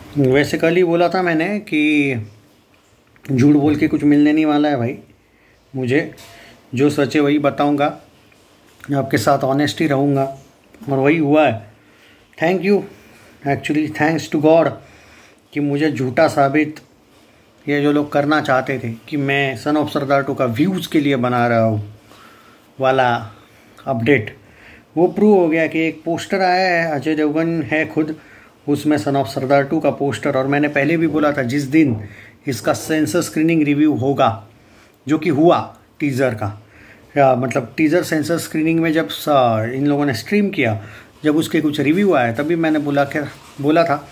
वैसे कल ही बोला था मैंने कि झूठ बोल के कुछ मिलने नहीं वाला है भाई। मुझे जो सच है वही बताऊंगा, आपके साथ ऑनेस्ट ही रहूँगा और वही हुआ है। Thank you, actually thanks to God कि मुझे झूठा साबित ये जो लोग करना चाहते थे कि मैं सन ऑफ सरदार 2 का व्यूज़ के लिए बना रहा हूँ वाला अपडेट, वो प्रूव हो गया कि एक पोस्टर आया है, अजय देवगन है खुद उसमें सन ऑफ सरदार 2 का पोस्टर। और मैंने पहले भी बोला था जिस दिन इसका सेंसर स्क्रीनिंग रिव्यू होगा, जो कि हुआ टीज़र का, या मतलब टीज़र सेंसर स्क्रीनिंग में जब इन लोगों ने स्ट्रीम किया, जब उसके कुछ रिव्यू आए तभी मैंने बोला था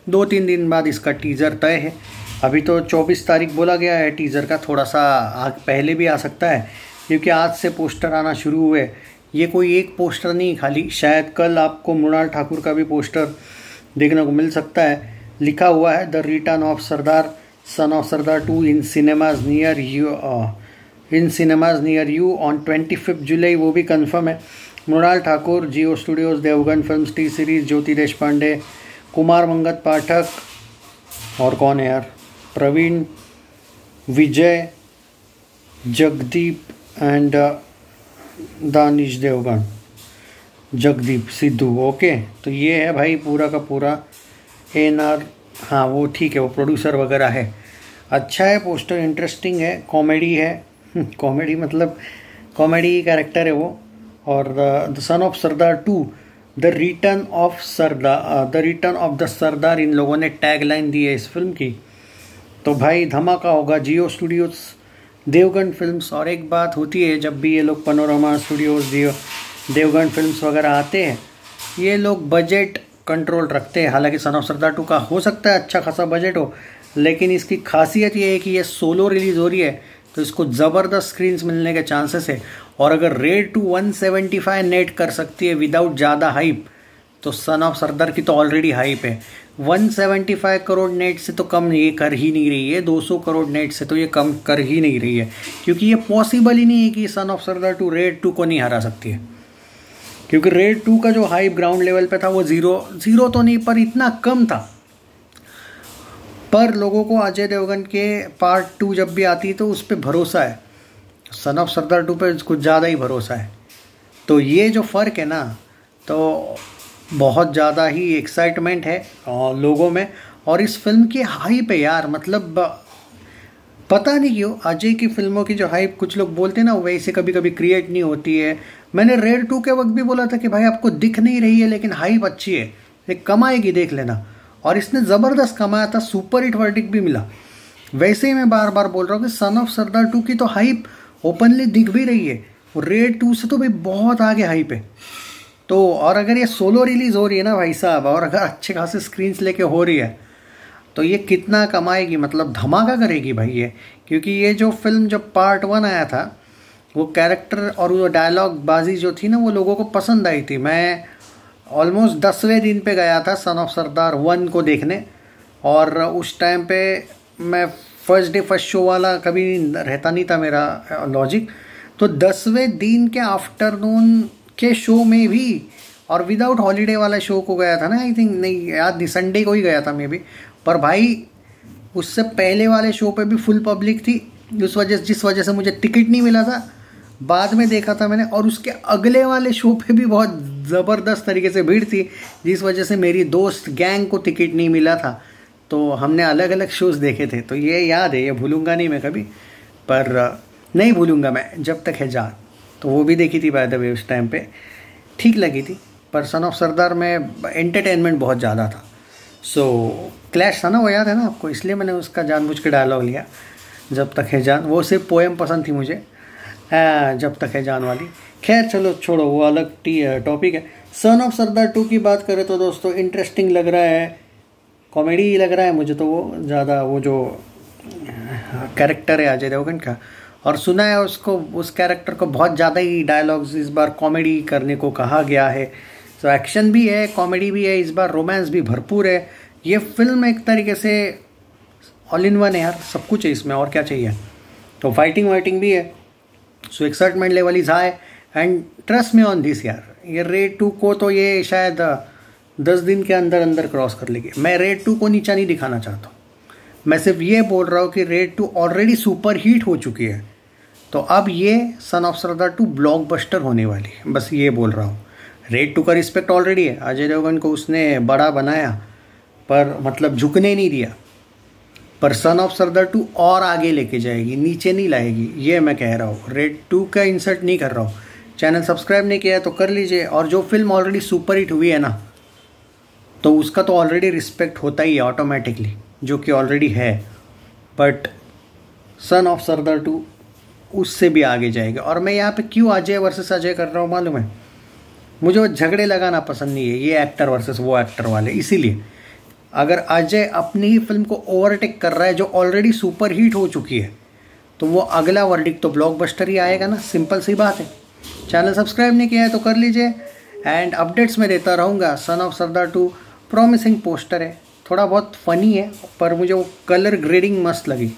2-3 दिन बाद इसका टीज़र तय है। अभी तो 24 तारीख बोला गया है टीज़र का, थोड़ा सा पहले भी आ सकता है क्योंकि आज से पोस्टर आना शुरू हुए। ये कोई एक पोस्टर नहीं, खाली शायद कल आपको मृणाल ठाकुर का भी पोस्टर देखने को मिल सकता है। लिखा हुआ है the return of Sardar son of Sardar 2 in cinemas near you on 25 July, वो भी कंफर्म है। Mrunal Thakur, Jio studios, Devgn films, T series, Jyoti Deshpande, Kumar Mangat Pathak और कौन है यार, प्रवीण, विजय, जगदीप एंड दानिश देवगन, जगदीप सिद्धू। ओके, तो ये है भाई पूरा का पूरा एनआर। हाँ वो ठीक है, वो प्रोड्यूसर वगैरह है। अच्छा है पोस्टर, इंटरेस्टिंग है, कॉमेडी है कॉमेडी मतलब कॉमेडी कैरेक्टर है वो। और the son of Sardar 2 the return of the Sardar इन लोगों ने टैग लाइन दी है इस फिल्म की। तो भाई धमाका होगा। जियो स्टूडियोज, देवगन फिल्म्स। और एक बात होती है, जब भी ये लोग पैनोरामा स्टूडियोज, देवगन फिल्म्स वगैरह आते हैं, ये लोग बजट कंट्रोल रखते हैं। हालांकि सन ऑफ सरदार 2 का हो सकता है अच्छा खासा बजट हो, लेकिन इसकी खासियत ये है कि ये सोलो रिलीज़ हो रही है तो इसको ज़बरदस्त स्क्रीन्स मिलने के चांसेस है। और अगर रेड टू 175 नेट कर सकती है विदाउट ज़्यादा हाइप, तो सन ऑफ सरदार की तो ऑलरेडी हाइप है। 175 करोड़ नेट से तो कम ये कर ही नहीं रही है, 200 करोड़ नेट से तो ये कम कर ही नहीं रही है, क्योंकि ये पॉसिबल ही नहीं है कि सन ऑफ सरदार 2 रेड 2 को नहीं हरा सकती है। क्योंकि रेड 2 का जो हाइप ग्राउंड लेवल पे था वो ज़ीरो तो नहीं, पर इतना कम था। पर लोगों को अजय देवगन के पार्ट 2 जब भी आती है तो उस पर भरोसा है, सन ऑफ सरदार 2 पे कुछ ज़्यादा ही भरोसा है। तो ये जो फ़र्क है ना, तो बहुत ज़्यादा ही एक्साइटमेंट है लोगों में। और इस फिल्म की हाइप है यार, मतलब पता नहीं क्यों अजय की फिल्मों की जो हाइप कुछ लोग बोलते हैं ना, वैसे कभी कभी क्रिएट नहीं होती है। मैंने रेड 2 के वक्त भी बोला था कि भाई आपको दिख नहीं रही है लेकिन हाइप अच्छी है, ये कमाएगी, देख लेना। और इसने ज़बरदस्त कमाया था, सुपर हिट वर्डिक्ट भी मिला। वैसे ही मैं बार बार बोल रहा हूँ कि सन ऑफ सरदार 2 की तो हाइप ओपनली दिख भी रही है, और रेड 2 से तो भाई बहुत आगे हाइप है। तो और अगर ये सोलो रिलीज़ हो रही है ना भाई साहब, और अगर अच्छे खासे स्क्रीन्स लेके हो रही है, तो ये कितना कमाएगी, मतलब धमाका करेगी भाई ये। क्योंकि ये जो फिल्म जब पार्ट 1 आया था, वो कैरेक्टर और वो डायलॉग बाजी जो थी ना, वो लोगों को पसंद आई थी। मैं ऑलमोस्ट 10वें दिन पे गया था सन ऑफ सरदार 1 को देखने, और उस टाइम पे मैं फर्स्ट डे फर्स्ट शो वाला कभी रहता नहीं था मेरा लॉजिक। तो 10वें दिन के आफ्टरनून के शो में भी, और विदाउट हॉलीडे वाला शो को गया था ना, आई थिंक, नहीं याद नहीं, संडे को ही गया था मे भी। पर भाई उससे पहले वाले शो पे भी फुल पब्लिक थी, जिस वजह से मुझे टिकट नहीं मिला था। बाद में देखा था मैंने, और उसके अगले वाले शो पे भी बहुत ज़बरदस्त तरीके से भीड़ थी, जिस वजह से मेरी दोस्त गैंग को टिकट नहीं मिला था। तो हमने अलग अलग शोज़ देखे थे। तो ये याद है, ये भूलूंगा नहीं मैं कभी, पर नहीं भूलूंगा मैं जब तक है जान। तो वो भी देखी थी बाय द वे, उस टाइम पे ठीक लगी थी। पर सन ऑफ सरदार में एंटरटेनमेंट बहुत ज़्यादा था। सो क्लैश था ना, वो याद है ना आपको, इसलिए मैंने उसका जानबूझ के डायलॉग लिया, जब तक है जान। वो सिर्फ पोएम पसंद थी मुझे, जब तक है जान वाली। खैर चलो छोड़ो, वो अलग टॉपिक है। सन ऑफ सरदार 2 की बात करें तो दोस्तों इंटरेस्टिंग लग रहा है, कॉमेडी लग रहा है मुझे तो। वो ज़्यादा वो जो कैरेक्टर है अजय देवगन का, और सुना है उसको, उस कैरेक्टर को बहुत ज़्यादा ही डायलॉग्स इस बार कॉमेडी करने को कहा गया है। तो एक्शन भी है, कॉमेडी भी है, इस बार रोमांस भी भरपूर है। ये फिल्म एक तरीके से ऑल इन वन है यार, सब कुछ है इसमें, और क्या चाहिए। तो फाइटिंग वाइटिंग भी है। So excitement level is high and trust me on this यार। ये रेड 2 को तो ये शायद 10 दिन के अंदर अंदर क्रॉस कर लेगी। मैं रेड 2 को नीचा नहीं दिखाना चाहता हूँ, मैं सिर्फ ये बोल रहा हूँ कि रेड 2 ऑलरेडी सुपर हीट हो चुकी है, तो अब ये सन ऑफ सरदार 2 ब्लॉकबस्टर होने वाली है, बस ये बोल रहा हूँ। रेड 2 का रिस्पेक्ट ऑलरेडी है, अजय देवगन को उसने बड़ा बनाया पर मतलब झुकने नहीं दिया, पर सन ऑफ सरदार 2 और आगे लेके जाएगी, नीचे नहीं लाएगी, ये मैं कह रहा हूँ। रेड 2 का इंसर्ट नहीं कर रहा हूँ। चैनल सब्सक्राइब नहीं किया है तो कर लीजिए, और जो फिल्म ऑलरेडी सुपर हिट हुई है ना, तो उसका तो ऑलरेडी रिस्पेक्ट होता ही है ऑटोमेटिकली, जो कि ऑलरेडी है। बट सन ऑफ सरदार 2 उससे भी आगे जाएगा। और मैं यहाँ पे क्यों अजय वर्सेस अजय कर रहा हूँ मालूम है? मुझे वो झगड़े लगाना पसंद नहीं है, ये एक्टर वर्सेस वो एक्टर वाले। इसीलिए अगर अजय अपनी ही फिल्म को ओवरटेक कर रहा है जो ऑलरेडी सुपर हिट हो चुकी है, तो वो अगला वर्डिक्ट तो ब्लॉकबस्टर ही आएगा ना, सिंपल सी बात है। चैनल सब्सक्राइब नहीं किया है तो कर लीजिए, एंड अपडेट्स में देता रहूँगा। सन ऑफ सरदार 2 प्रॉमिसिंग पोस्टर है, थोड़ा बहुत फ़नी है, पर मुझे वो कलर ग्रेडिंग मस्त लगी।